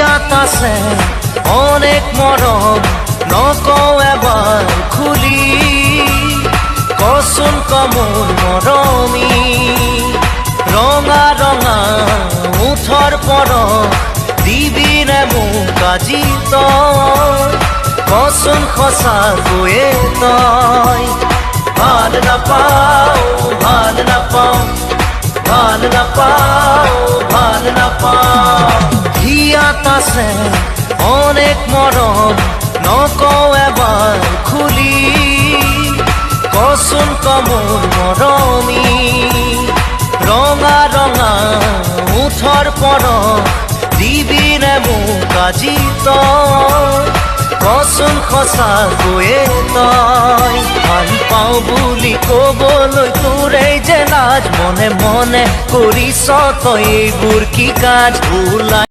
হিয়াত আছে অনেক মৰম নকওঁ এবাৰ খুলি কচোন মোৰ মৰমী ৰঙা ৰঙা মুঠৰ পৰশ দিবিনে মোক আজি তই কচোন সঁচাকৈয়ে তই ভাল নাপাওঁ ভাল নাপাওঁ ভাল নাপাওঁ ভাল নাপাওঁ হিয়াত আছে অনেক মৰম নকওঁ এবাৰ খুলি কচোন মোৰ মৰমী ৰঙা ৰঙা মুঠৰ পৰশ দিবিনে মোক আজি তই কচোন সঁচাকৈয়ে তই ভাল পাওঁ বুলি ক'বলৈ তোৰেই যে লাজ মনে মনে কৰিছ তই এইবোৰ কি কাজ ওলাই